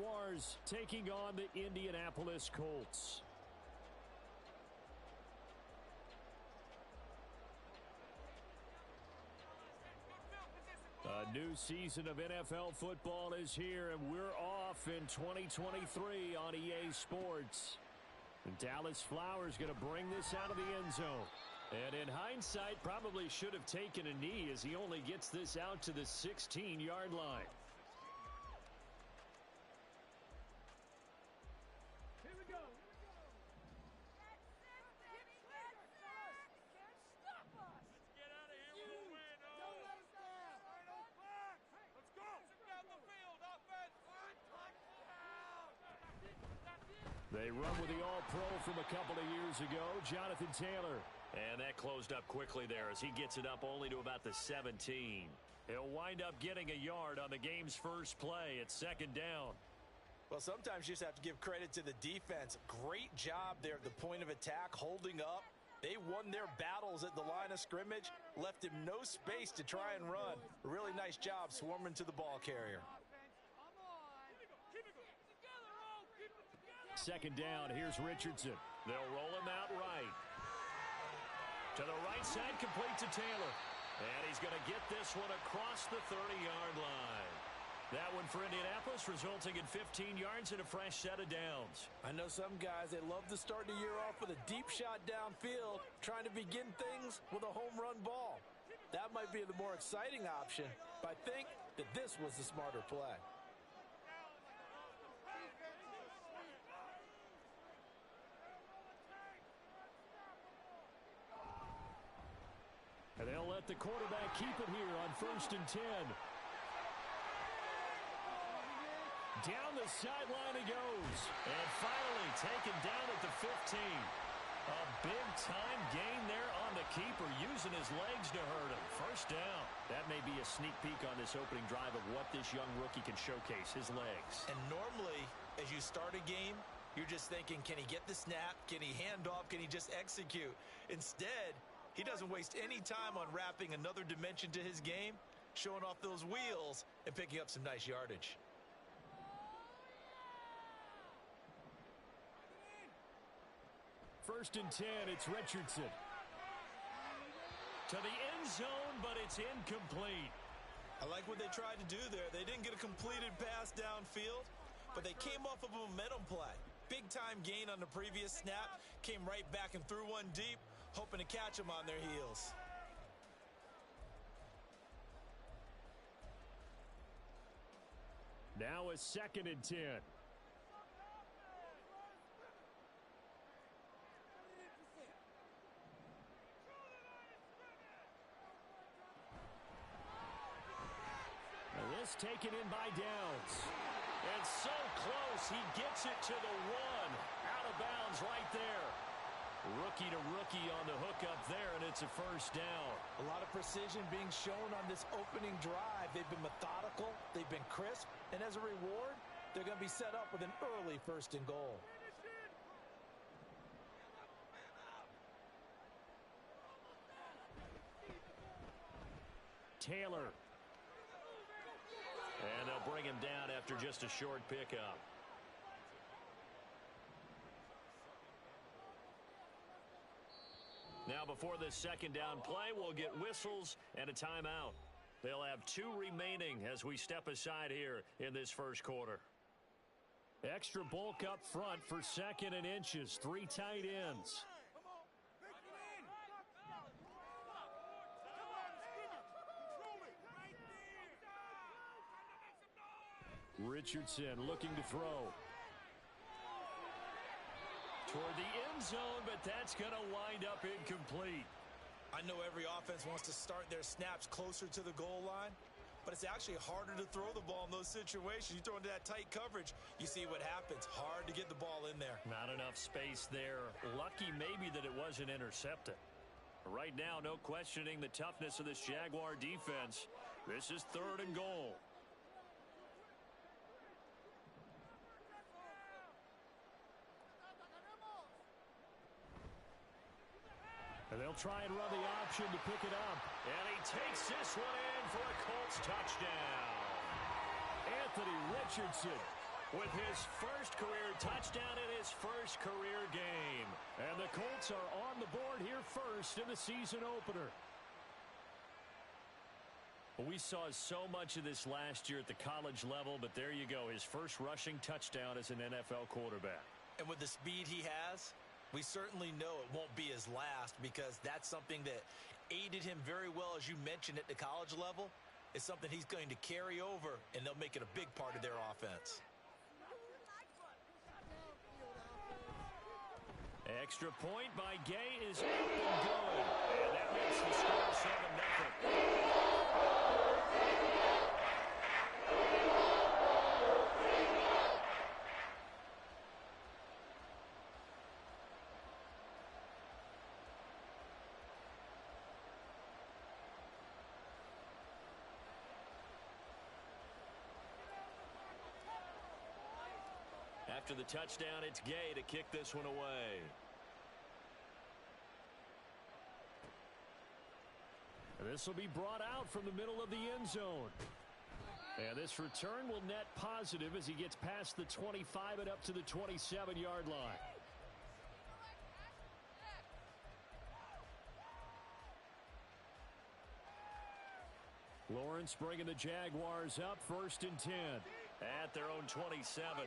Jaguars taking on the Indianapolis Colts. A new season of NFL football is here, and we're off in 2023 on EA Sports. And Dallas Flowers going to bring this out of the end zone. And in hindsight, probably should have taken a knee as he only gets this out to the 16-yard line. Here we go. Get out of here with a win. Don't let us down. All right, don't back. Let's go. Down the field. Offense. Touchdown. They run with the All-Pro from a couple of years ago, Jonathan Taylor. And that closed up quickly there as he gets it up only to about the 17. He'll wind up getting a yard on the game's first play at second down. Well, sometimes you just have to give credit to the defense. Great job there at the point of attack, holding up. They won their battles at the line of scrimmage, left him no space to try and run. A really nice job swarming to the ball carrier. Second down, here's Richardson. They'll roll him out right. To the right side, complete to Taylor. And he's going to get this one across the 30-yard line. That one for Indianapolis, resulting in 15 yards and a fresh set of downs. I know some guys, they love to start the year off with a deep shot downfield, trying to begin things with a home run ball. That might be the more exciting option, but I think that this was the smarter play. And they'll let the quarterback keep it here on 1st and 10. Down the sideline he goes. And finally taken down at the 15. A big-time gain there on the keeper, using his legs to hurt him. First down. That may be a sneak peek on this opening drive of what this young rookie can showcase, his legs. And normally, as you start a game, you're just thinking, can he get the snap? Can he hand off? Can he just execute? Instead, he doesn't waste any time on wrapping another dimension to his game, showing off those wheels, and picking up some nice yardage. First and 10, it's Richardson. To the end zone, but it's incomplete. I like what they tried to do there. They didn't get a completed pass downfield, but they came off of a momentum play. Big-time gain on the previous snap, came right back and threw one deep, hoping to catch them on their heels. Now a 2nd and 10. And this taken in by Downs. And so close, he gets it to the 1. Out of bounds right there. Rookie to rookie on the hookup there, and it's a first down. A lot of precision being shown on this opening drive. They've been methodical, they've been crisp, and as a reward, they're going to be set up with an early 1st and goal. Taylor. And they'll bring him down after just a short pickup. Now before this second down play, we'll get whistles and a timeout. They'll have 2 remaining as we step aside here in this first quarter. Extra bulk up front for 2nd and inches. 3 tight ends. Richardson looking to throw. Toward the end zone, but that's going to wind up incomplete. I know every offense wants to start their snaps closer to the goal line, but it's actually harder to throw the ball in those situations. You throw into that tight coverage, you see what happens. Hard to get the ball in there. Not enough space there. Lucky maybe that it wasn't intercepted. Right now, no questioning the toughness of this Jaguar defense. This is 3rd and goal. And they'll try and run the option to pick it up. And he takes this one in for a Colts touchdown. Anthony Richardson with his first career touchdown in his first career game. And the Colts are on the board here first in the season opener. We saw so much of this last year at the college level, but there you go, his first rushing touchdown as an NFL quarterback. And with the speed he has, we certainly know it won't be his last, because that's something that aided him very well, as you mentioned, at the college level. It's something he's going to carry over, and they'll make it a big part of their offense. Extra point by Gay is up and good. And that makes the score 7-0. After the touchdown, it's Gay to kick this one away. This will be brought out from the middle of the end zone. And this return will net positive as he gets past the 25 and up to the 27-yard line. Lawrence bringing the Jaguars up, 1st and 10. At their own 27.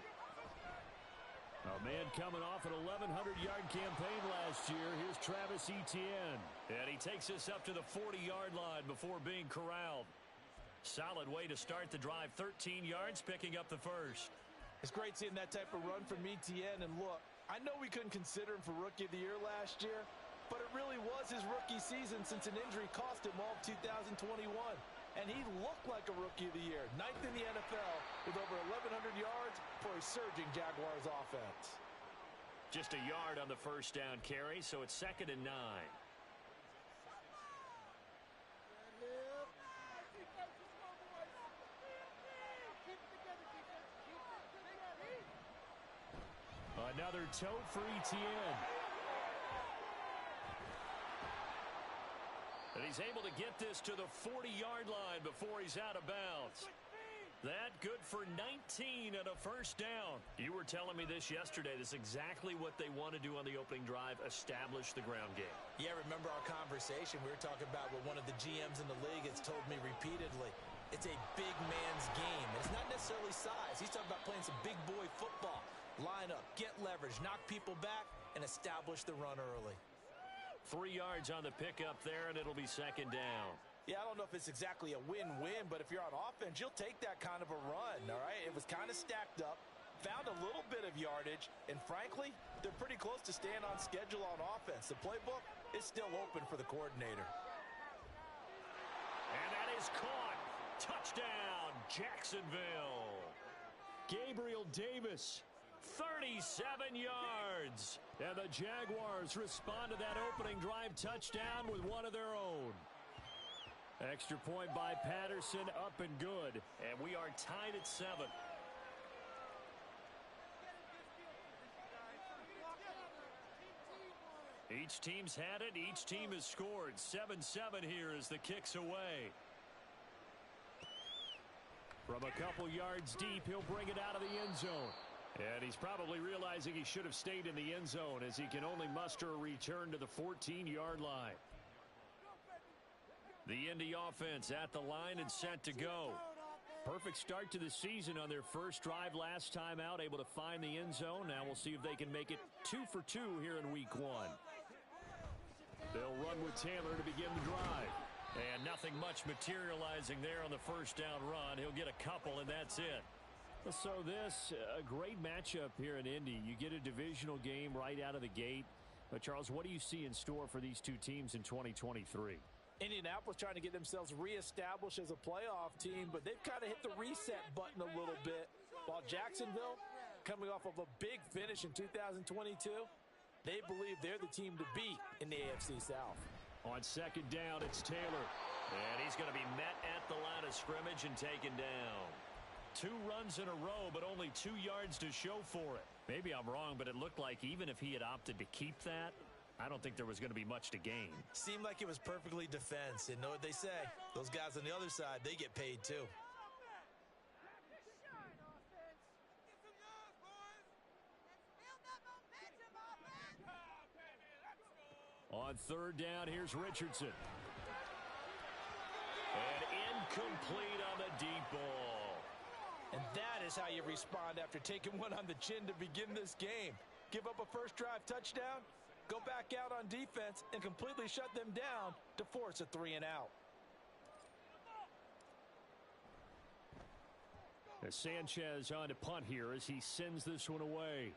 A man coming off an 1,100-yard campaign last year. Here's Travis Etienne. And he takes us up to the 40-yard line before being corralled. Solid way to start the drive. 13 yards, picking up the first. It's great seeing that type of run from Etienne. And look, I know we couldn't consider him for Rookie of the Year last year, but it really was his rookie season since an injury cost him all of 2021. And he looked like a Rookie of the Year. 9th in the NFL with over 1,100 yards for a surging Jaguars offense. Just a yard on the first down carry, so it's 2nd and 9. Another toe for Etienne. And he's able to get this to the 40-yard line before he's out of bounds. That good for 19 and a first down. You were telling me this yesterday. This is exactly what they want to do on the opening drive, establish the ground game. Yeah, remember our conversation? We were talking about what one of the GMs in the league has told me repeatedly. It's a big man's game. It's not necessarily size. He's talking about playing some big boy football. Line up, get leverage, knock people back, and establish the run early. 3 yards on the pickup there, and it'll be 2nd down. Yeah, I don't know if it's exactly a win-win, but if you're on offense, you'll take that kind of a run, all right? It was kind of stacked up, found a little bit of yardage, and frankly, they're pretty close to staying on schedule on offense. The playbook is still open for the coordinator. And that is caught. Touchdown, Jacksonville. Gabriel Davis. 37 yards. And the Jaguars respond to that opening drive touchdown with one of their own. Extra point by Patterson, up and good. And we are tied at 7. Each team's had it. Each team has scored. 7-7 here as the kick's away. From a couple yards deep, he'll bring it out of the end zone. And he's probably realizing he should have stayed in the end zone as he can only muster a return to the 14-yard line. The Indy offense at the line and set to go. Perfect start to the season on their first drive last time out, able to find the end zone. Now we'll see if they can make it 2 for 2 here in week 1. They'll run with Taylor to begin the drive. And nothing much materializing there on the first down run. He'll get a couple, and that's it. So this, a great matchup here in Indy. You get a divisional game right out of the gate. But, Charles, what do you see in store for these two teams in 2023? Indianapolis trying to get themselves reestablished as a playoff team, but they've kind of hit the reset button a little bit. While Jacksonville, coming off of a big finish in 2022, they believe they're the team to beat in the AFC South. On second down, it's Taylor. And he's going to be met at the line of scrimmage and taken down. 2 runs in a row, but only 2 yards to show for it. Maybe I'm wrong, but it looked like even if he had opted to keep that, I don't think there was going to be much to gain. Seemed like it was perfectly defense. And know what they say? Those guys on the other side, they get paid too. On third down, here's Richardson. And incomplete on the deep ball. And that is how you respond after taking one on the chin to begin this game. Give up a first drive touchdown, go back out on defense, and completely shut them down to force a 3-and-out. As Sanchez on to punt here as he sends this one away.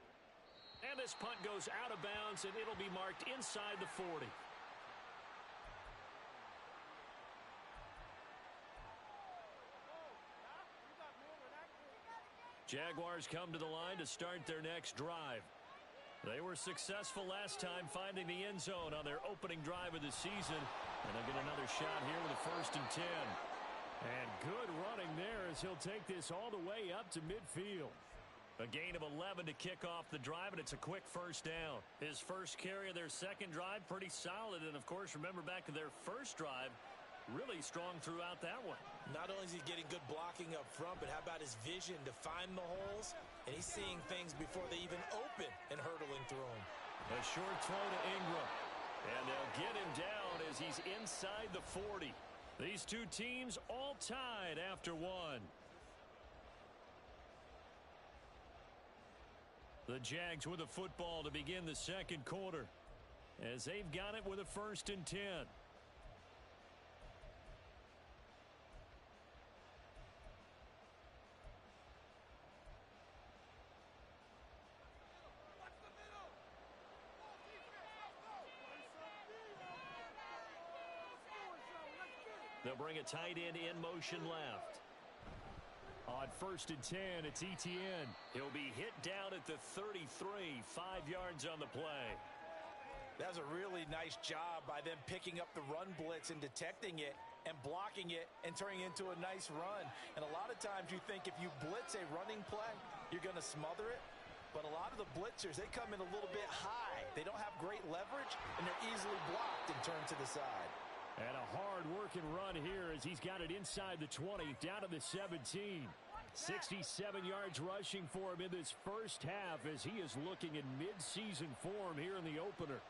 And this punt goes out of bounds, and it'll be marked inside the 40. Jaguars come to the line to start their next drive. They were successful last time finding the end zone on their opening drive of the season. And they'll get another shot here with a 1st and 10. And good running there as he'll take this all the way up to midfield. A gain of 11 to kick off the drive, and it's a quick 1st down. His first carry of their second drive, pretty solid. And, of course, remember back to their first drive, really strong throughout that one. Not only is he getting good blocking up front, but how about his vision to find the holes? And he's seeing things before they even open and hurdling through them. A short throw to Ingram. And they'll get him down as he's inside the 40. These two teams all tied after one. The Jags with a football to begin the second quarter as they've got it with a 1st and 10. They'll bring a tight end in motion left. On 1st and 10, it's Etienne. He'll be hit down at the 33, 5 yards on the play. That was a really nice job by them picking up the run blitz and detecting it and blocking it and turning it into a nice run. And a lot of times you think if you blitz a running play, you're going to smother it. But a lot of the blitzers, they come in a little bit high. They don't have great leverage, and they're easily blocked and turned to the side. And a hard-working run here as he's got it inside the 20, down to the 17. 67 yards rushing for him in this first half as he is looking in mid-season form here in the opener.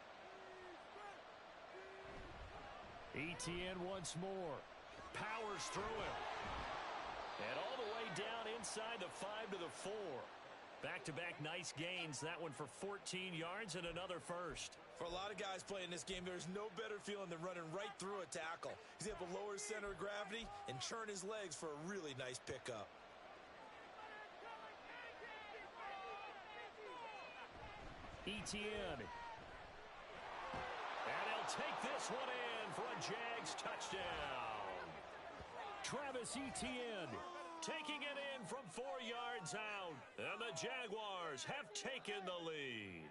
Etienne once more. Powers through him. And all the way down inside the 5 to the 4. Back-to-back nice gains. That one for 14 yards and another first. For a lot of guys playing this game, there's no better feeling than running right through a tackle. He's able to lower his center of gravity and churn his legs for a really nice pickup. Etienne. And he'll take this one in for a Jags touchdown. Travis Etienne taking it in from 4 yards out. And the Jaguars have taken the lead.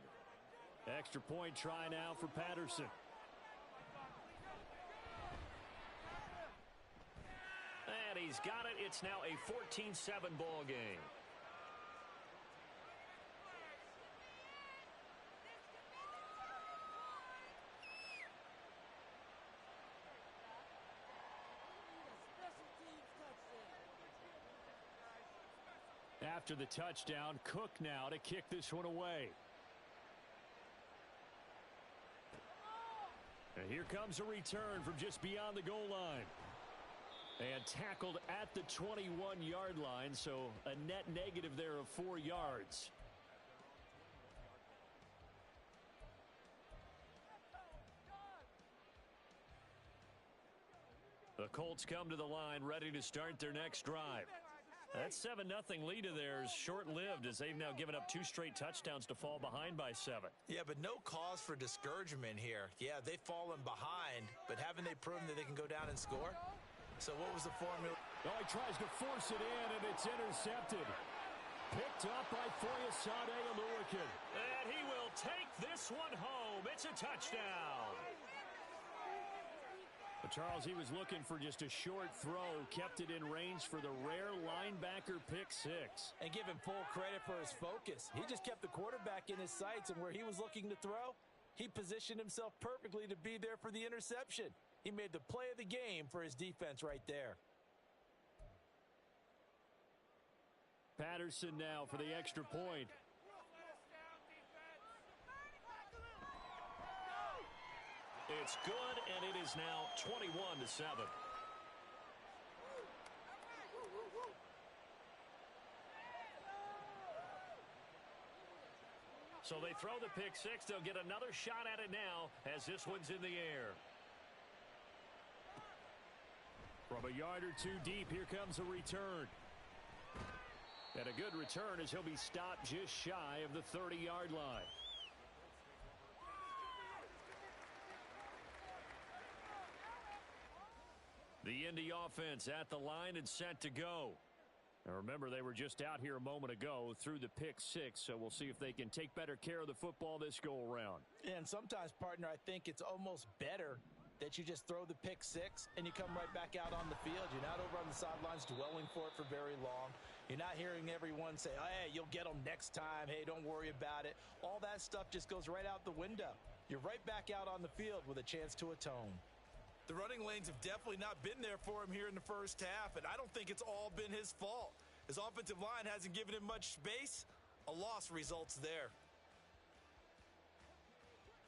Extra point try now for Patterson. And he's got it. It's now a 14-7 ball game. After the touchdown, Cook now to kick this one away. And here comes a return from just beyond the goal line. And tackled at the 21-yard line, so a net negative there of 4 yards. The Colts come to the line ready to start their next drive. That 7-0 lead of theirs short-lived as they've now given up 2 straight touchdowns to fall behind by 7. Yeah, but no cause for discouragement here. Yeah, they've fallen behind, but haven't they proven that they can go down and score? So what was the formula? Oh, he tries to force it in, and it's intercepted. Picked up by Foyesade Oluwakin. And he will take this one home. It's a touchdown. But Charles, he was looking for just a short throw, kept it in range for the rare linebacker pick 6. And give him full credit for his focus. He just kept the quarterback in his sights, and where he was looking to throw, he positioned himself perfectly to be there for the interception. He made the play of the game for his defense right there. Patterson now for the extra point. It's good, and it is now 21-7. So they throw the pick six. They'll get another shot at it now as this one's in the air. From a yard or two deep, here comes a return. And a good return as he'll be stopped just shy of the 30-yard line. The Indy offense at the line and set to go. Now remember, they were just out here a moment ago through the pick six, so we'll see if they can take better care of the football this go-around. And sometimes, partner, I think it's almost better that you just throw the pick six and you come right back out on the field. You're not over on the sidelines dwelling for it for very long. You're not hearing everyone say, oh, hey, you'll get them next time. Hey, don't worry about it. All that stuff just goes right out the window. You're right back out on the field with a chance to atone. The running lanes have definitely not been there for him here in the first half, and I don't think it's all been his fault. His offensive line hasn't given him much space. A loss results there.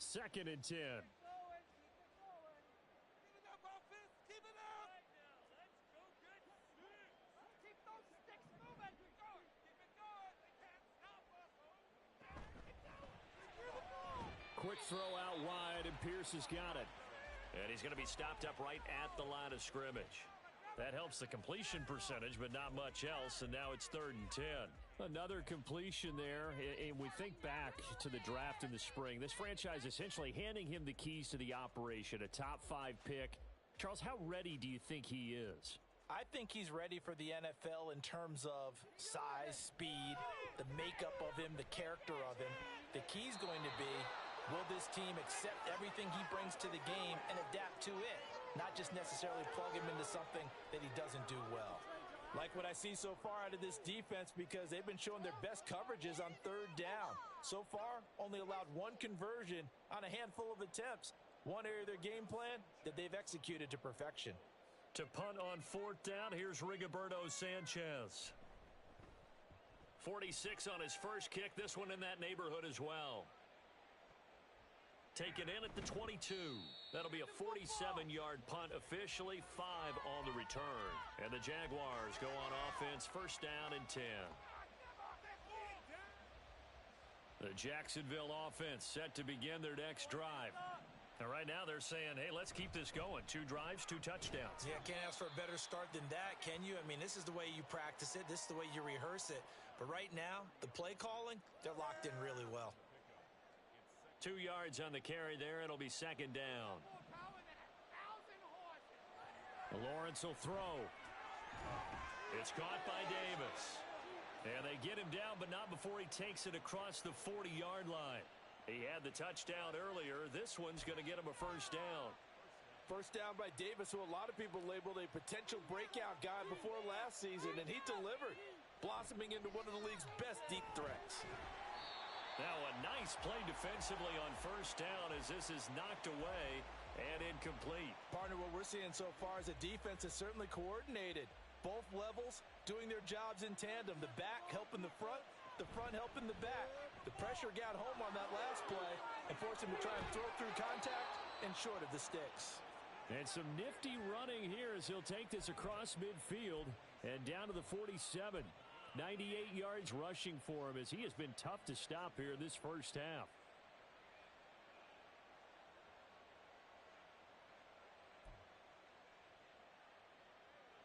2nd and 10. Quick throw out wide, and Pierce has got it. And he's going to be stopped up right at the line of scrimmage. That helps the completion percentage, but not much else, and now it's 3rd and 10. Another completion there, and we think back to the draft in the spring. This franchise essentially handing him the keys to the operation, a top 5 pick. Charles, how ready do you think he is? I think he's ready for the NFL in terms of size, speed, the makeup of him, the character of him. The key's going to be, will this team accept everything he brings to the game and adapt to it? Not just necessarily plug him into something that he doesn't do well. Like what I see so far out of this defense, because they've been showing their best coverages on 3rd down. So far, only allowed 1 conversion on a handful of attempts. One area of their game plan that they've executed to perfection. To punt on 4th down, here's Rigoberto Sanchez. 46 on his first kick, this one in that neighborhood as well. Taken in at the 22. That'll be a 47-yard punt, officially 5 on the return. And the Jaguars go on offense, 1st down and 10. The Jacksonville offense set to begin their next drive. And right now they're saying, hey, let's keep this going. 2 drives, 2 touchdowns. Yeah, can't ask for a better start than that, can you? I mean, this is the way you practice it. This is the way you rehearse it. But right now, the play calling, they're locked in really well. 2 yards on the carry there. It'll be 2nd down. Lawrence will throw. It's caught by Davis. And they get him down, but not before he takes it across the 40-yard line. He had the touchdown earlier. This one's going to get him a 1st down. 1st down by Davis, who a lot of people labeled a potential breakout guy before last season, and he delivered, blossoming into one of the league's best deep threats. Now a nice play defensively on 1st down as this is knocked away and incomplete. Partner, what we're seeing so far is a defense is certainly coordinated. Both levels doing their jobs in tandem. The back helping the front helping the back. The pressure got home on that last play and forced him to try and throw through contact and short of the sticks. And some nifty running here as he'll take this across midfield and down to the 47. 98 yards rushing for him as he has been tough to stop here this first half.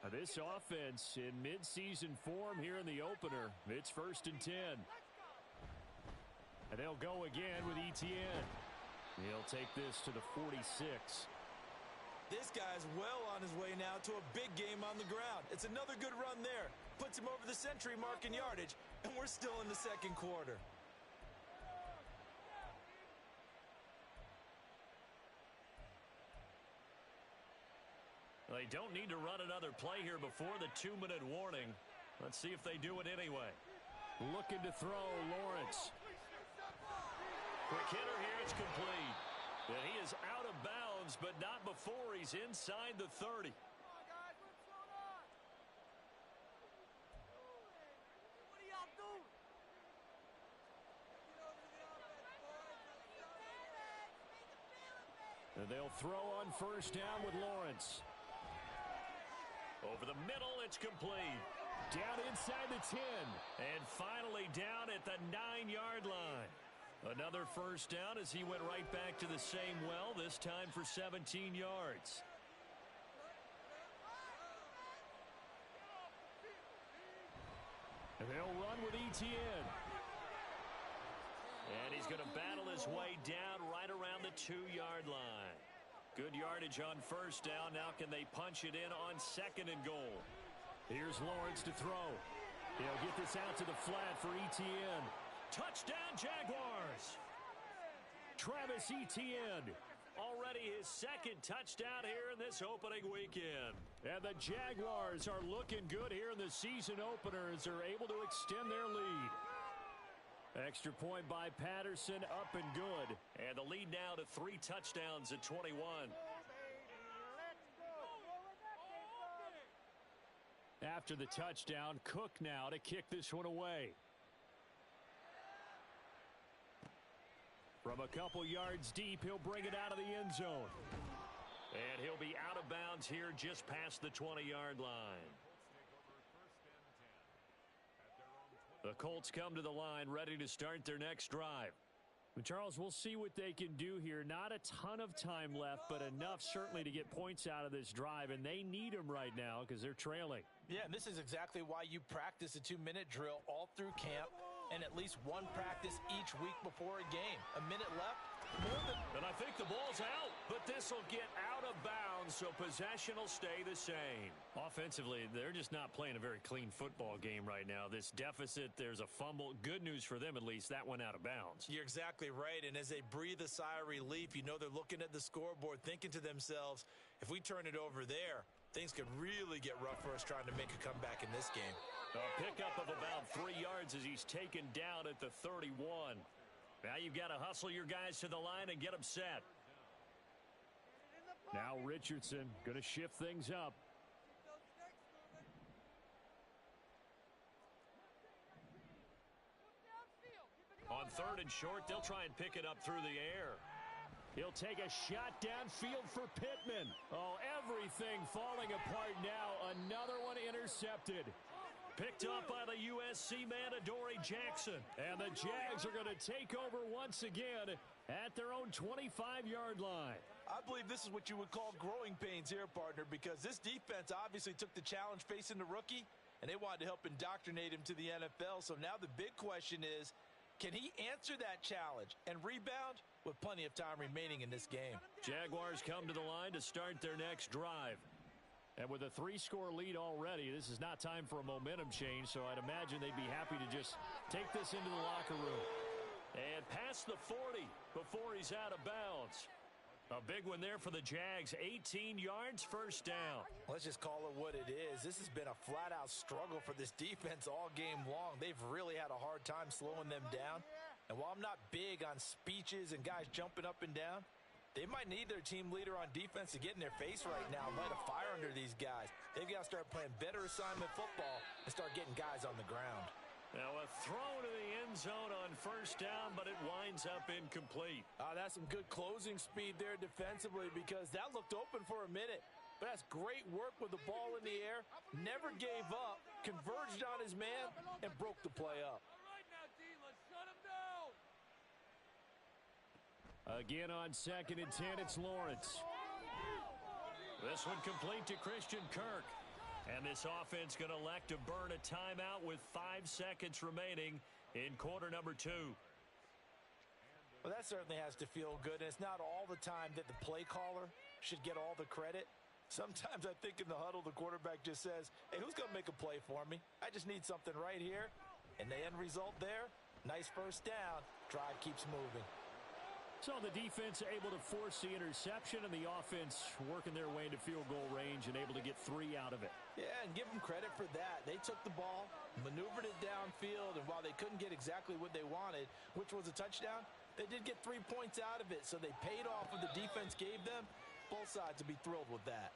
This offense in midseason form here in the opener. It's 1st and 10. And they'll go again with Etienne. He'll take this to the 46. This guy's well on his way now to a big game on the ground. It's another good run there. Puts him over the century mark in yardage, and we're still in the 2nd quarter. They don't need to run another play here before the 2-minute warning. Let's see if they do it anyway. Looking to throw, Lawrence. Quick hitter here, it's complete. And he is out of bounds, but not before he's inside the 30. And they'll throw on first down with Lawrence. Over the middle, it's complete. Down inside the 10. And finally down at the 9-yard line. Another first down as he went right back to the same well, this time for 17 yards. And they'll run with Etienne. And he's going to battle his way down right around the 2-yard line. Good yardage on first down. Now can they punch it in on 2nd and goal? Here's Lawrence to throw. He'll get this out to the flat for Etienne. Touchdown, Jaguars! Travis Etienne. Already his 2nd touchdown here in this opening weekend. And the Jaguars are looking good here in the season opener as they're able to extend their lead. Extra point by Patterson, up and good. And the lead now to 3 touchdowns at 21. After the touchdown, Cook now to kick this one away. From a couple yards deep, he'll bring it out of the end zone. And he'll be out of bounds here just past the 20-yard line. The Colts come to the line ready to start their next drive. Charles, we'll see what they can do here. Not a ton of time left, but enough certainly to get points out of this drive, and they need them right now because they're trailing. Yeah, and this is exactly why you practice a 2-minute drill all through camp and at least one practice each week before a game. A minute left. And I think the ball's out, but this will get out of bounds, so possession will stay the same. Offensively, they're just not playing a very clean football game right now. This deficit, there's a fumble. Good news for them, at least. That went out of bounds. You're exactly right, and as they breathe a sigh of relief, you know they're looking at the scoreboard, thinking to themselves, if we turn it over there, things could really get rough for us trying to make a comeback in this game. A pickup of about 3 yards as he's taken down at the 31. Now you've got to hustle your guys to the line and get them set. Now Richardson going to shift things up. On 3rd and short, they'll try and pick it up through the air. He'll take a shot downfield for Pittman. Oh, everything falling apart now. Another one intercepted. Picked up by the USC man, Adoree Jackson. And the Jags are going to take over once again at their own 25-yard line. I believe this is what you would call growing pains here, partner, because this defense obviously took the challenge facing the rookie, and they wanted to help indoctrinate him to the NFL. So now the big question is, can he answer that challenge and rebound with plenty of time remaining in this game? Jaguars come to the line to start their next drive. And with a 3-score lead already, this is not time for a momentum change, so I'd imagine they'd be happy to just take this into the locker room. And past the 40 before he's out of bounds. A big one there for the Jags, 18 yards, first down. Let's just call it what it is. This has been a flat-out struggle for this defense all game long. They've really had a hard time slowing them down. And while I'm not big on speeches and guys jumping up and down, they might need their team leader on defense to get in their face right now and light a fire under these guys. They've got to start playing better assignment football and start getting guys on the ground. Now a throw to the end zone on first down, but it winds up incomplete. That's some good closing speed there defensively because that looked open for a minute. But that's great work with the ball in the air. Never gave up, converged on his man, and broke the play up. All right now, D, let's shut him down. Again on 2nd and 10, it's Lawrence. This one complete to Christian Kirk. And this offense going to elect to burn a timeout with 5 seconds remaining in quarter number 2. Well, that certainly has to feel good. And it's not all the time that the play caller should get all the credit. Sometimes I think in the huddle, the quarterback just says, hey, who's going to make a play for me? I just need something right here. And the end result there, nice first down. Drive keeps moving. So the defense able to force the interception, and the offense working their way into field goal range and able to get 3 out of it. Yeah, and give them credit for that. They took the ball, maneuvered it downfield, and while they couldn't get exactly what they wanted, which was a touchdown, they did get 3 points out of it. So they paid off what the defense gave them. Both sides will be thrilled with that.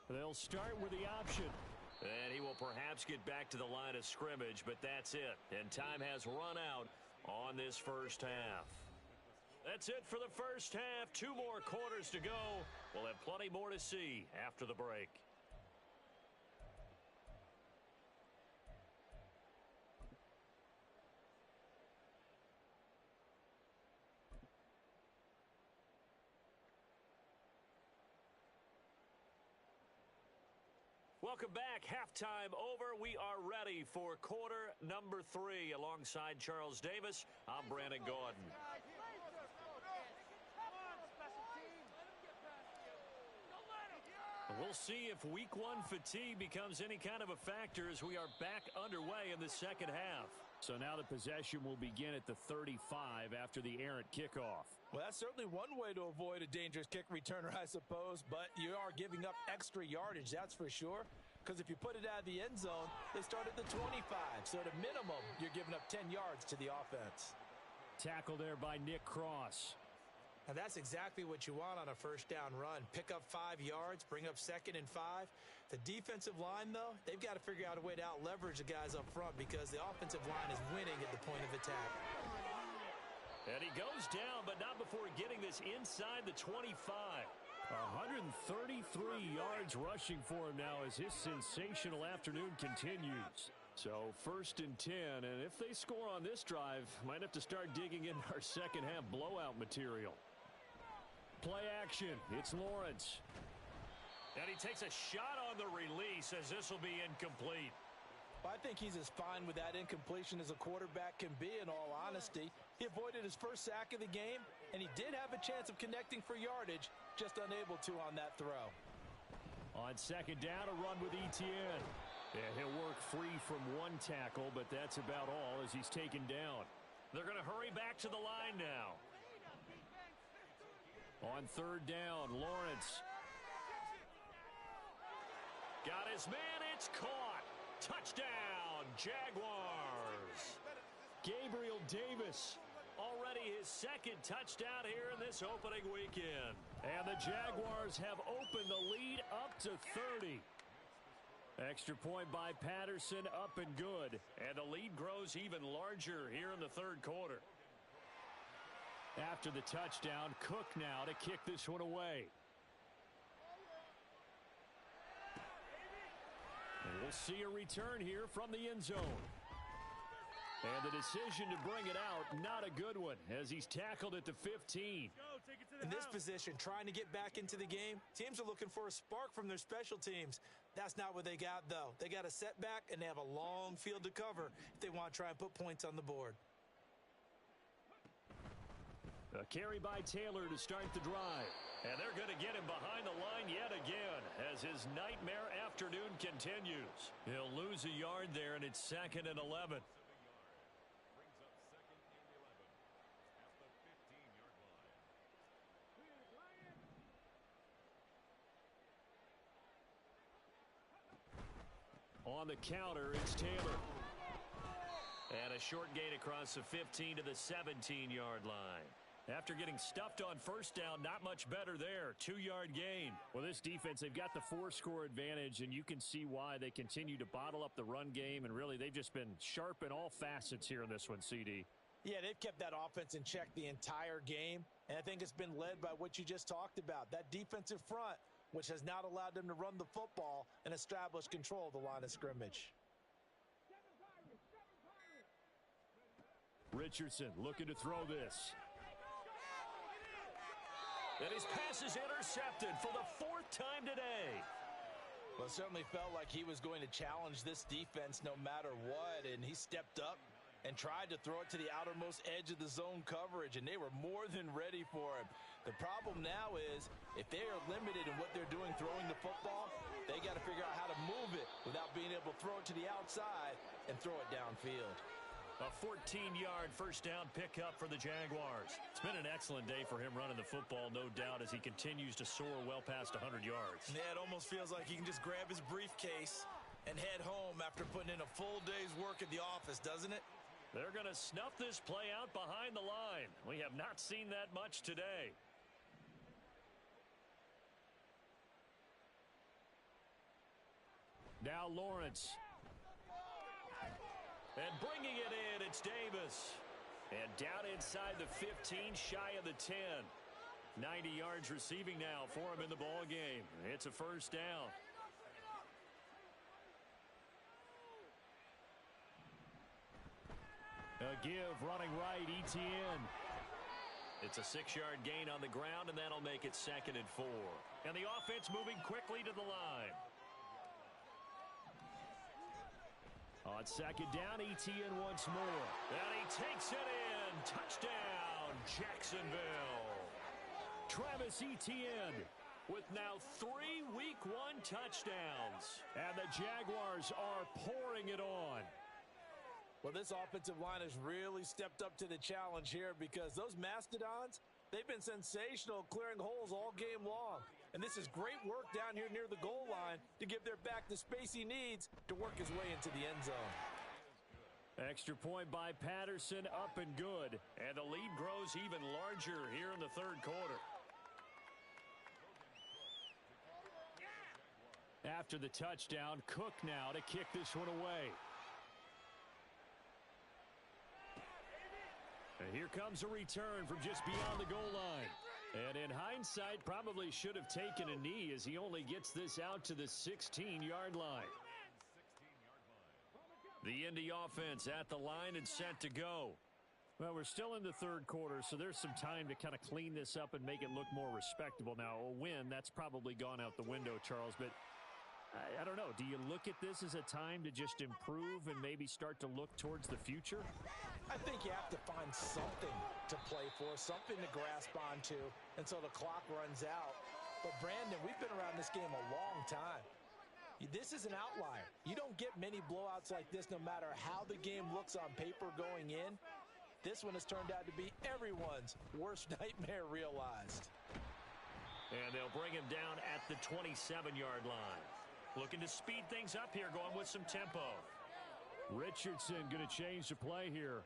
They'll start with the option. And he will perhaps get back to the line of scrimmage, but that's it. And time has run out on this first half. That's it for the first half. 2 more quarters to go. We'll have plenty more to see after the break. Welcome back. Halftime over. We are ready for quarter number 3. Alongside Charles Davis, I'm Brandon Gordon. We'll see if week 1 fatigue becomes any kind of a factor as we are back underway in the second half. So now the possession will begin at the 35 after the errant kickoff. Well, that's certainly one way to avoid a dangerous kick returner, I suppose, but you are giving up extra yardage, that's for sure, because if you put it out of the end zone, they start at the 25, so at a minimum, you're giving up 10 yards to the offense. Tackle there by Nick Cross. Now, that's exactly what you want on a first down run. Pick up 5 yards, bring up 2nd and 5. The defensive line, though, they've got to figure out a way to out-leverage the guys up front because the offensive line is winning at the point of attack. And he goes down, but not before getting this inside the 25. 133 yards rushing for him now as his sensational afternoon continues. So 1st and 10, and if they score on this drive, might have to start digging in our second half blowout material. Play action. It's Lawrence. And he takes a shot on the release as this will be incomplete. I think he's as fine with that incompletion as a quarterback can be, in all honesty. He avoided his first sack of the game, and he did have a chance of connecting for yardage, just unable to on that throw. On 2nd down, a run with Etienne. And he'll work free from 1 tackle, but that's about all as he's taken down. They're going to hurry back to the line now. On 3rd down, Lawrence. Got his man, it's caught. Touchdown, Jaguars. Gabriel Davis, already his 2nd touchdown here in this opening weekend. And the Jaguars have opened the lead up to 30. Extra point by Patterson, up and good. And the lead grows even larger here in the 3rd quarter. After the touchdown, Cook now to kick this one away. And we'll see a return here from the end zone. And the decision to bring it out, not a good one, as he's tackled at the 15. In this position, trying to get back into the game, teams are looking for a spark from their special teams. That's not what they got, though. They got a setback, and they have a long field to cover if they want to try and put points on the board. A carry by Taylor to start the drive. And they're going to get him behind the line yet again as his nightmare afternoon continues. He'll lose a yard there, and it's 2nd and 11. On the counter, it's Taylor. And a short gain across the 15 to the 17-yard line. After getting stuffed on 1st down, not much better there. 2-yard gain. Well, this defense, they've got the 4-score advantage, and you can see why they continue to bottle up the run game, and really they've just been sharp in all facets here in this one, CD. Yeah, they've kept that offense in check the entire game, and I think it's been led by what you just talked about, that defensive front, which has not allowed them to run the football and establish control of the line of scrimmage. Richardson looking to throw this. And his pass is intercepted for the 4th time today. Well, it certainly felt like he was going to challenge this defense no matter what, and he stepped up and tried to throw it to the outermost edge of the zone coverage, and they were more than ready for him. The problem now is if they are limited in what they're doing throwing the football, they got to figure out how to move it without being able to throw it to the outside and throw it downfield. A 14-yard first down pickup for the Jaguars. It's been an excellent day for him running the football, no doubt, as he continues to soar well past 100 yards. Yeah, it almost feels like he can just grab his briefcase and head home after putting in a full day's work at the office, doesn't it? They're going to snuff this play out behind the line. We have not seen that much today. Now Lawrence. And bringing it in, it's Davis. And down inside the 15, shy of the 10. 90 yards receiving now for him in the ball game. It's a first down. A give running right, ETN. It's a 6-yard gain on the ground, and that'll make it 2nd and 4. And the offense moving quickly to the line. On 2nd down, ETN once more. And he takes it in. Touchdown, Jacksonville. Travis Etienne with now 3 Week 1 touchdowns. And the Jaguars are pouring it on. Well, this offensive line has really stepped up to the challenge here because those Mastodons, they've been sensational clearing holes all game long. And this is great work down here near the goal line to give their back the space he needs to work his way into the end zone. Extra point by Patterson, up and good. And the lead grows even larger here in the 3rd quarter. After the touchdown, Cook now to kick this one away. And here comes a return from just beyond the goal line. And in hindsight, probably should have taken a knee as he only gets this out to the 16-yard line. The Indy offense at the line and set to go. Well, we're still in the 3rd quarter, so there's some time to kind of clean this up and make it look more respectable. Now, a win, that's probably gone out the window, Charles, but I don't know. Do you look at this as a time to just improve and maybe start to look towards the future? I think you have to find something to play for, something to grasp onto until the clock runs out. But, Brandon, we've been around this game a long time. This is an outlier. You don't get many blowouts like this no matter how the game looks on paper going in. This one has turned out to be everyone's worst nightmare realized. And they'll bring him down at the 27-yard line. Looking to speed things up here, going with some tempo. Richardson going to change the play here.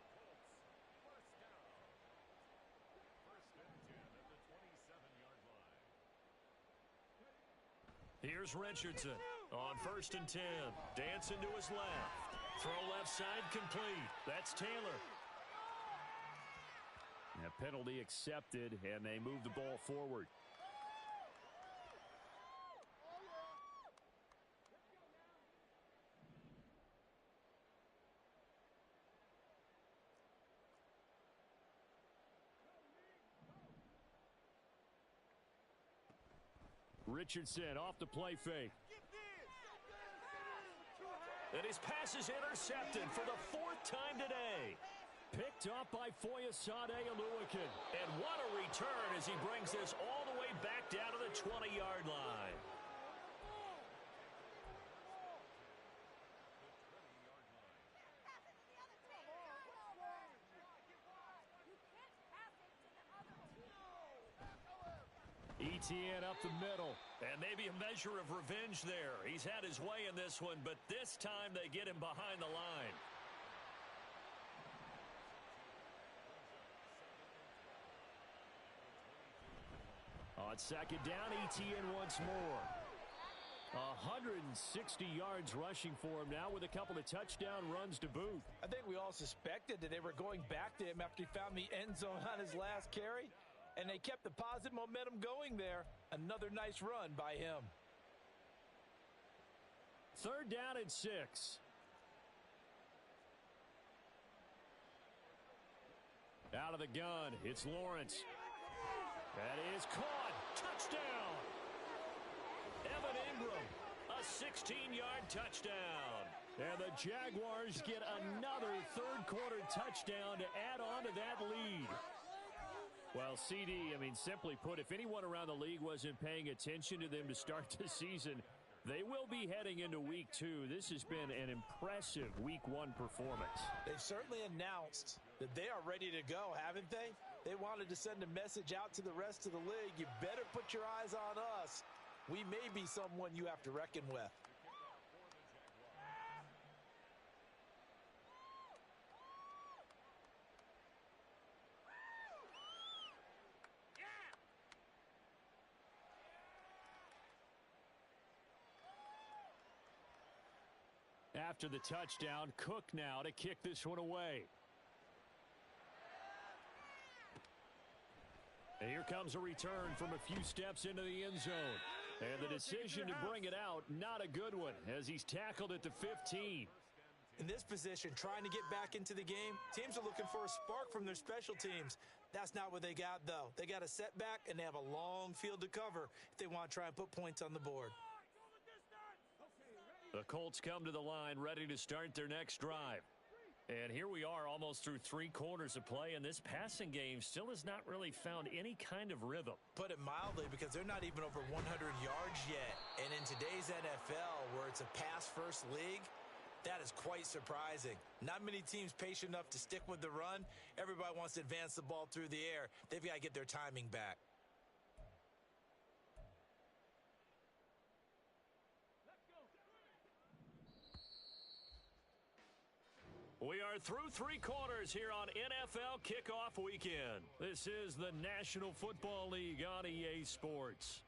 Here's Richardson on 1st and 10. Dancing to his left. Throw left side complete. That's Taylor. A penalty accepted, and they move the ball forward. Richardson off the play fake. And his pass is intercepted for the 4th time today. Picked up by Foyesade Oluwakan. And what a return as he brings this all the way back down to the 20-yard line. ETN up the middle. And maybe a measure of revenge there. He's had his way in this one, but this time they get him behind the line. On 2nd down, ETN once more. 160 yards rushing for him now with a couple of touchdown runs to boot. I think we all suspected that they were going back to him after he found the end zone on his last carry. And they kept the positive momentum going there. Another nice run by him. 3rd down and 6. Out of the gun, it's Lawrence. That is caught. Touchdown. Evan Ingram, a 16-yard touchdown. And the Jaguars get another 3rd quarter touchdown to add on to that lead. Well, CD, I mean, simply put, if anyone around the league wasn't paying attention to them to start the season, they will be heading into Week 2. This has been an impressive Week 1 performance. They've certainly announced that they are ready to go, haven't they? They wanted to send a message out to the rest of the league. You better put your eyes on us. We may be someone you have to reckon with. after the touchdown. Cook now to kick this one away. And here comes a return from a few steps into the end zone. And the decision to bring it out, not a good one, as he's tackled at the 15. In this position, trying to get back into the game, teams are looking for a spark from their special teams. That's not what they got, though. They got a setback, and they have a long field to cover if they want to try and put points on the board. The Colts come to the line ready to start their next drive. And here we are almost through 3 quarters of play, and this passing game still has not really found any kind of rhythm. Put it mildly, because they're not even over 100 yards yet. And in today's NFL, where it's a pass-first league, that is quite surprising. Not many teams patient enough to stick with the run. Everybody wants to advance the ball through the air. They've got to get their timing back. We are through 3 quarters here on NFL Kickoff Weekend. This is the National Football League on EA Sports.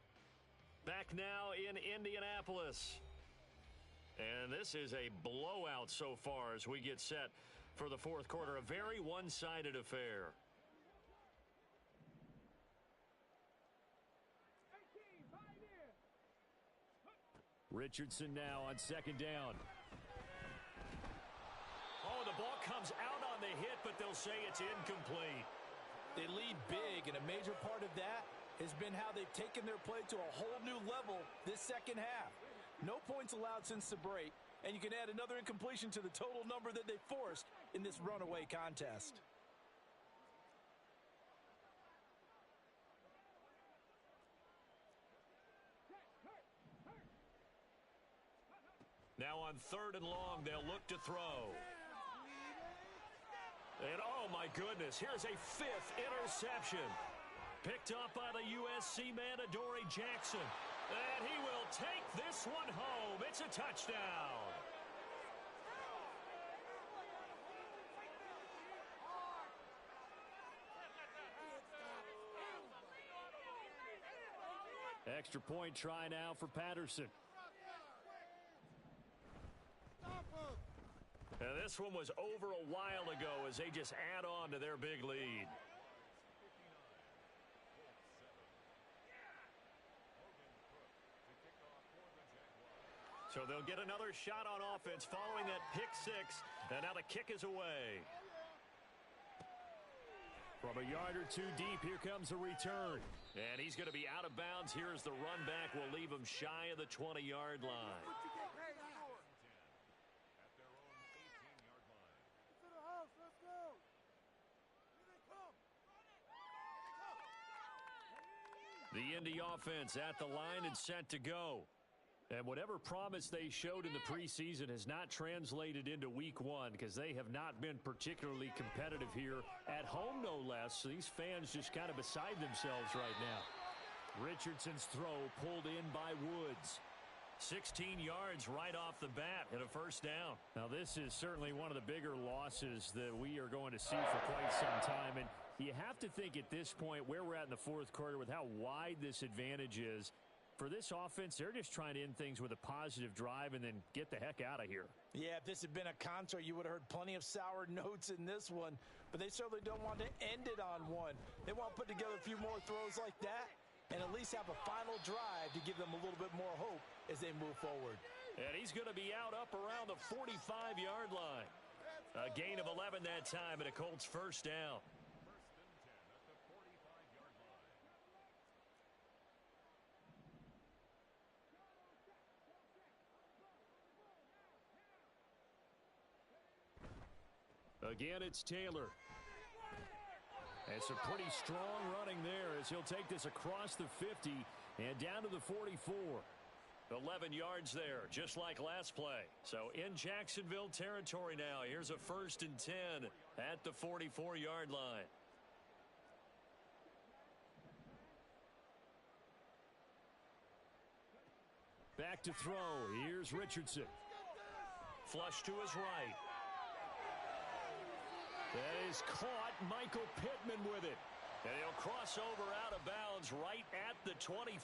Back now in Indianapolis. And this is a blowout so far as we get set for the 4th quarter. A very one-sided affair. Richardson now on 2nd down. Oh, the ball comes out on the hit, but they'll say it's incomplete. They lead big, and a major part of that has been how they've taken their play to a whole new level this second half. No points allowed since the break, and you can add another incompletion to the total number that they forced in this runaway contest. Now on 3rd and long, they'll look to throw. And oh my goodness, here's a 5th interception. Picked up by the USC man, Adoree Jackson. And he will take this one home. It's a touchdown. Extra point try now for Patterson. And this one was over a while ago as they just add on to their big lead. So they'll get another shot on offense following that pick 6. And now the kick is away. From a yard or 2 deep, here comes a return. And he's going to be out of bounds. Here's the run back. Will leave him shy of the 20-yard line. The Indy offense at the line and set to go. And whatever promise they showed in the preseason has not translated into week 1 because they have not been particularly competitive here at home, no less. So these fans just kind of beside themselves right now. Richardson's throw pulled in by Woods. 16 yards right off the bat and a 1st down. Now this is certainly one of the bigger losses that we are going to see for quite some time. And you have to think at this point where we're at in the 4th quarter with how wide this advantage is. For this offense, they're just trying to end things with a positive drive and then get the heck out of here. Yeah, if this had been a concert, you would have heard plenty of sour notes in this one. But they certainly don't want to end it on one. They want to put together a few more throws like that and at least have a final drive to give them a little bit more hope as they move forward. And he's going to be out up around the 45-yard line. A gain of 11 that time and a Colts 1st down. Again, it's Taylor. And some pretty strong running there as he'll take this across the 50 and down to the 44. 11 yards there, just like last play. So in Jacksonville territory now. Here's a 1st and 10 at the 44-yard line. Back to throw. Here's Richardson. Flush to his right. That is caught. Michael Pittman with it. And he'll cross over out of bounds right at the 25.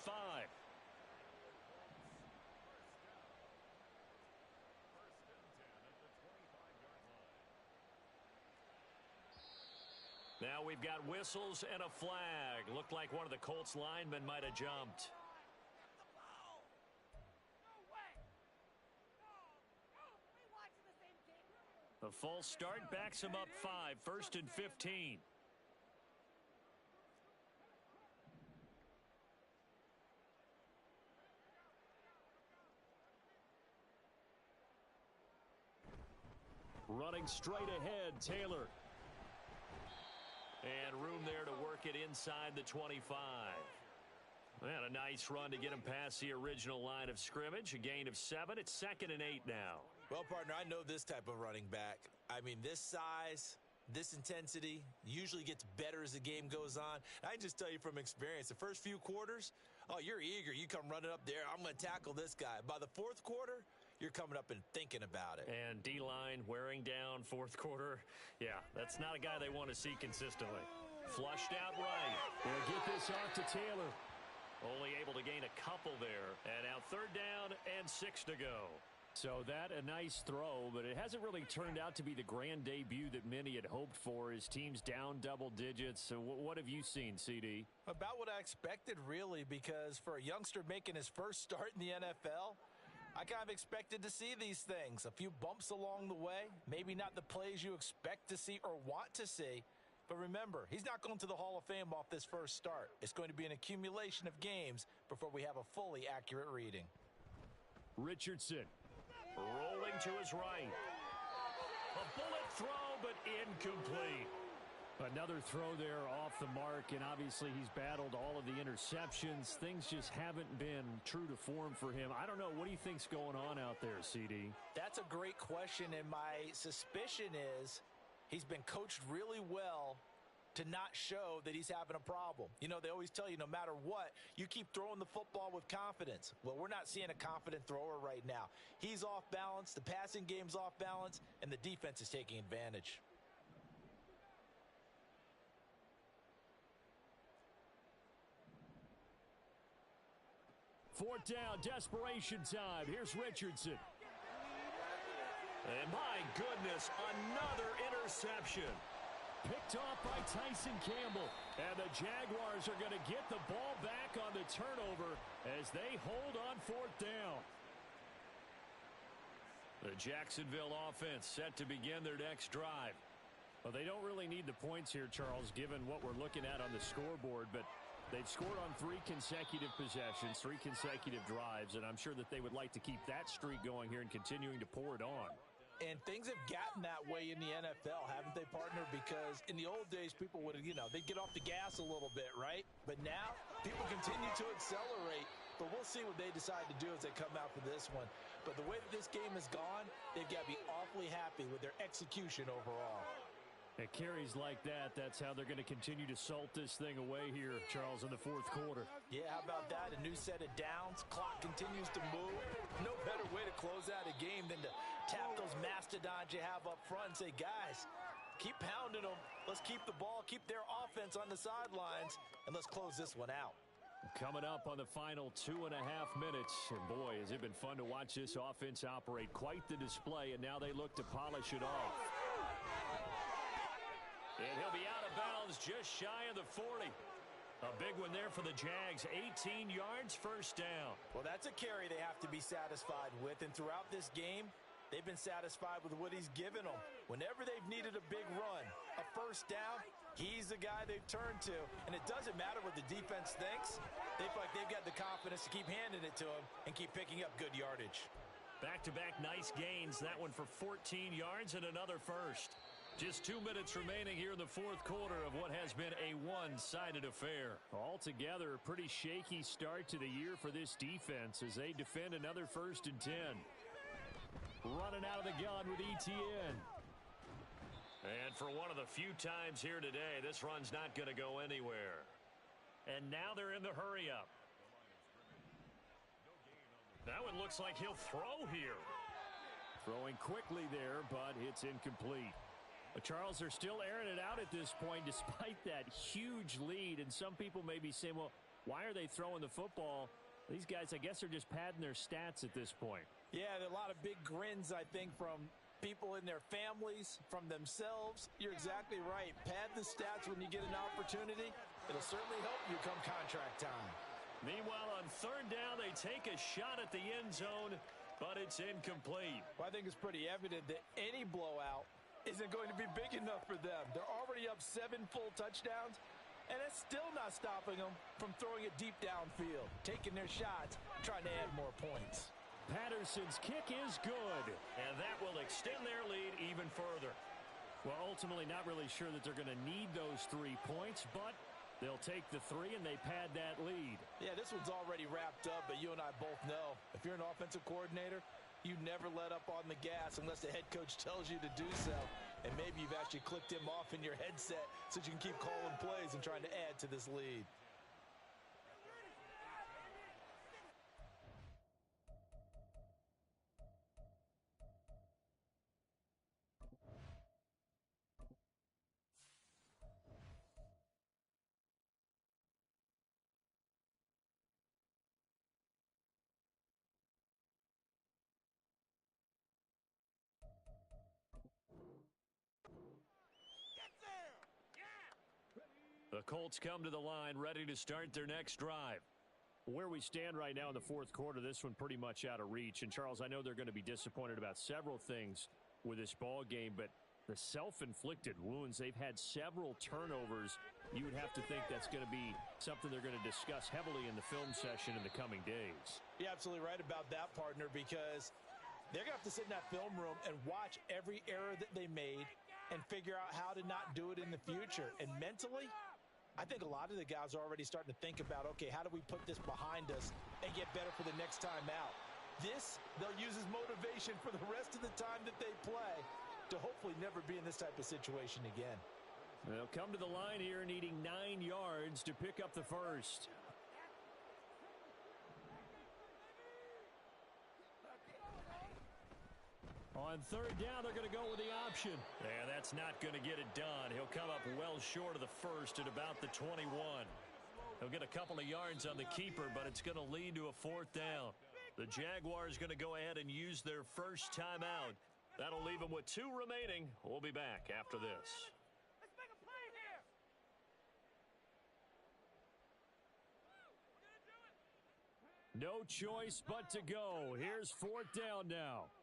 Now we've got whistles and a flag. Looked like one of the Colts linemen might have jumped. The false start backs him up 5, 1st and 15. Running straight ahead, Taylor. And room there to work it inside the 25. And a nice run to get him past the original line of scrimmage. A gain of 7. It's 2nd and 8 now. Well, partner, I know this type of running back. I mean, this size, this intensity usually gets better as the game goes on. I can just tell you from experience, the first few quarters, oh, you're eager. You come running up there. I'm going to tackle this guy. By the 4th quarter, you're coming up and thinking about it. And D-line wearing down 4th quarter. Yeah, that's not a guy they want to see consistently. Flushed out right. They'll get this off to Taylor. Only able to gain a couple there. And now 3rd down and 6 to go. So that a nice throw, but it hasn't really turned out to be the grand debut that many had hoped for. His team's down double digits. So what have you seen, CD? About what I expected, really, because for a youngster making his first start in the NFL, I kind of expected to see these things. A few bumps along the way, maybe not the plays you expect to see or want to see. But remember, he's not going to the Hall of Fame off this first start. It's going to be an accumulation of games before we have a fully accurate reading. Richardson rolling to his right. A bullet throw, but incomplete. Another throw there off the mark, and obviously he's battled all of the interceptions. Things just haven't been true to form for him. I don't know. What do you think's going on out there, CD? That's a great question, and my suspicion is he's been coached really well to not show that he's having a problem. You know, they always tell you no matter what, you keep throwing the football with confidence. Well, we're not seeing a confident thrower right now. He's off balance, the passing game's off balance, and the defense is taking advantage. Fourth down, desperation time. Here's Richardson. And my goodness, another interception. Picked off by Tyson Campbell. And the Jaguars are going to get the ball back on the turnover as they hold on 4th down. The Jacksonville offense set to begin their next drive. Well, they don't really need the points here, Charles, given what we're looking at on the scoreboard, but they've scored on 3 consecutive possessions, 3 consecutive drives, and I'm sure that they would like to keep that streak going here and continuing to pour it on. And things have gotten that way in the NFL, haven't they, partner? Because in the old days, people would, they'd get off the gas a little bit, right? But now, people continue to accelerate. But we'll see what they decide to do as they come out for this one. But the way that this game has gone, they've got to be awfully happy with their execution overall. At carries like that, that's how they're going to continue to salt this thing away here, Charles, in the 4th quarter. Yeah, how about that? A new set of downs. Clock continues to move. No better way to close out a game than to tap those mastodons you have up front and say, guys, keep pounding them. Let's keep the ball, keep their offense on the sidelines, and let's close this one out. Coming up on the final 2.5 minutes. And boy, has it been fun to watch this offense operate. Quite the display, and now they look to polish it off. And he'll be out of bounds just shy of the 40. A big one there for the Jags. 18 yards, 1st down. Well, that's a carry they have to be satisfied with. And throughout this game, they've been satisfied with what he's given them. Whenever they've needed a big run, a 1st down, he's the guy they've turned to. And it doesn't matter what the defense thinks. They feel like they've got the confidence to keep handing it to him and keep picking up good yardage. Back-to-back nice gains. That one for 14 yards and another 1st. Just 2 minutes remaining here in the 4th quarter of what has been a one-sided affair. Altogether, a pretty shaky start to the year for this defense as they defend another 1st and 10. Running out of the gun with ETN. And for one of the few times here today, this run's not going to go anywhere. And now they're in the hurry-up. Now it looks like he'll throw here. Throwing quickly there, but it's incomplete. Charles, they're still airing it out at this point despite that huge lead. And some people may be saying, well, why are they throwing the football? These guys, I guess, are just padding their stats at this point. Yeah, there are a lot of big grins, I think, from people in their families, from themselves. You're exactly right. Pad the stats when you get an opportunity. It'll certainly help you come contract time. Meanwhile, on third down, they take a shot at the end zone, but it's incomplete. Well, I think it's pretty evident that any blowout isn't going to be big enough for them. They're already up 7 full touchdowns, and it's still not stopping them from throwing it deep downfield, taking their shots, trying to add more points. Patterson's kick is good, and that will extend their lead even further. Well, ultimately, not really sure that they're going to need those 3 points, but they'll take the 3 and they pad that lead. Yeah, this one's already wrapped up, but you and I both know if you're an offensive coordinator, you never let up on the gas unless the head coach tells you to do so. And maybe you've actually clicked him off in your headset so you can keep calling plays and trying to add to this lead. The Colts come to the line ready to start their next drive. Where we stand right now in the fourth quarter, this one pretty much out of reach. And, Charles, I know they're going to be disappointed about several things with this ball game, but the self-inflicted wounds, they've had several turnovers. You would have to think that's going to be something they're going to discuss heavily in the film session in the coming days. You're absolutely right about that, partner, because they're going to have to sit in that film room and watch every error that they made and figure out how to not do it in the future. And mentally, I think a lot of the guys are already starting to think about, okay, how do we put this behind us and get better for the next time out? This, they'll use as motivation for the rest of the time that they play to hopefully never be in this type of situation again. They'll come to the line here needing 9 yards to pick up the first. On third down, they're going to go with the option. Yeah, that's not going to get it done. He'll come up well short of the first at about the 21. He'll get a couple of yards on the keeper, but it's going to lead to a fourth down. The Jaguars going to go ahead and use their first timeout. That'll leave them with 2 remaining. We'll be back after this. Let's make a play here. No choice but to go. Here's fourth down now.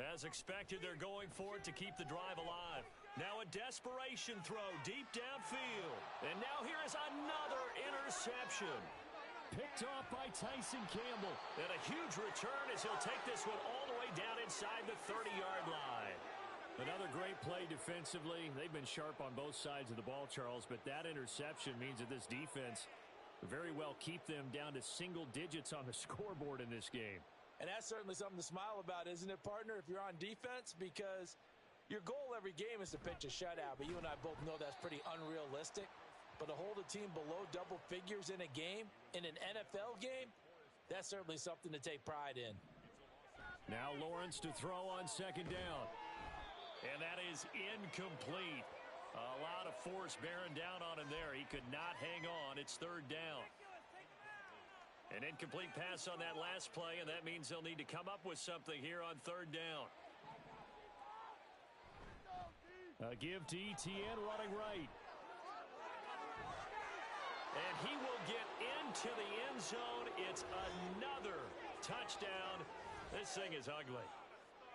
As expected, they're going for it to keep the drive alive. Now a desperation throw deep downfield. And now here is another interception. Picked off by Tyson Campbell. And a huge return as he'll take this one all the way down inside the 30-yard line. Another great play defensively. They've been sharp on both sides of the ball, Charles, but that interception means that this defense very well keep them down to single digits on the scoreboard in this game. And that's certainly something to smile about, isn't it, partner, if you're on defense? Because your goal every game is to pitch a shutout, but you and I both know that's pretty unrealistic. But to hold a team below double figures in a game, in an NFL game, that's certainly something to take pride in. Now Lawrence to throw on second down. And that is incomplete. A lot of force bearing down on him there. He could not hang on. It's third down. An incomplete pass on that last play, and that means they'll need to come up with something here on third down. A give to Etienne running right. And he will get into the end zone. It's another touchdown. This thing is ugly.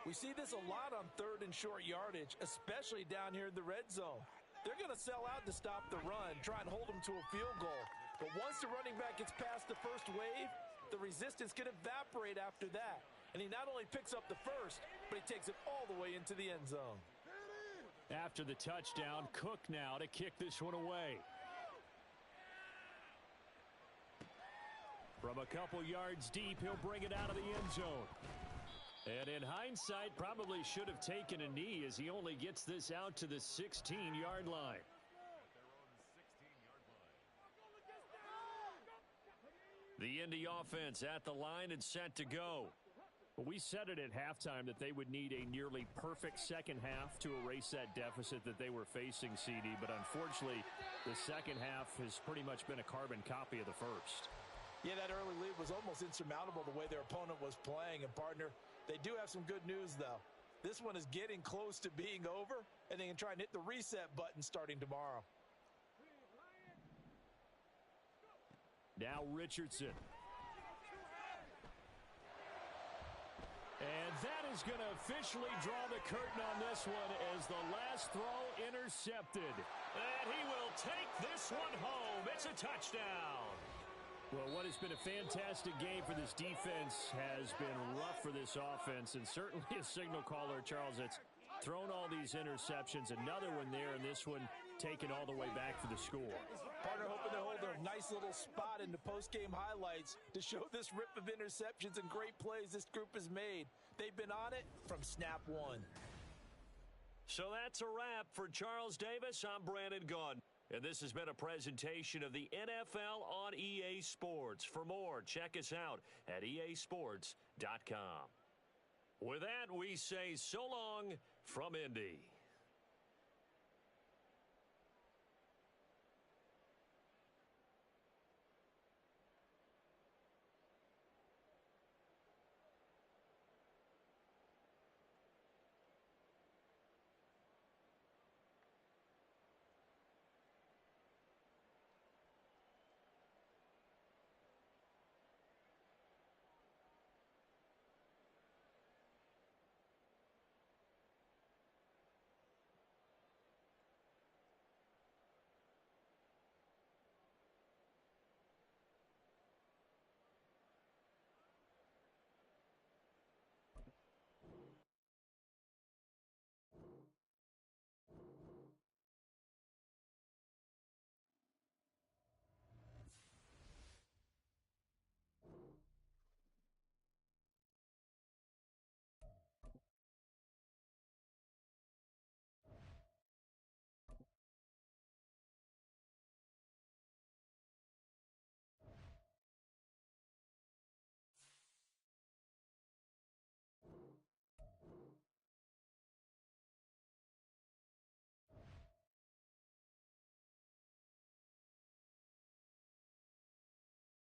We see this a lot on third and short yardage, especially down here in the red zone. They're going to sell out to stop the run, try and hold them to a field goal. But once the running back gets past the first wave, the resistance can evaporate after that. And he not only picks up the first, but he takes it all the way into the end zone. After the touchdown, Cook now to kick this one away. From a couple yards deep, he'll bring it out of the end zone. And in hindsight, probably should have taken a knee as he only gets this out to the 16-yard line. The Indy offense at the line and set to go. Well, we said it at halftime that they would need a nearly perfect second half to erase that deficit that they were facing, CD. But unfortunately, the second half has pretty much been a carbon copy of the first. Yeah, that early lead was almost insurmountable the way their opponent was playing. And, partner, they do have some good news, though. This one is getting close to being over, and they can try and hit the reset button starting tomorrow. Now Richardson. And that is going to officially draw the curtain on this one as the last throw intercepted. And he will take this one home. It's a touchdown. Well, what has been a fantastic game for this defense has been rough for this offense, and certainly a signal caller, Charles, that's thrown all these interceptions. Another one there, and this one taken all the way back for the score. Partner hoping to hold a nice little spot in the post-game highlights to show this rip of interceptions and great plays this group has made. They've been on it from snap one. So that's a wrap for Charles Davis. I'm Brandon Gaudin. And this has been a presentation of the NFL on EA Sports. For more, check us out at easports.com. With that, we say so long from Indy.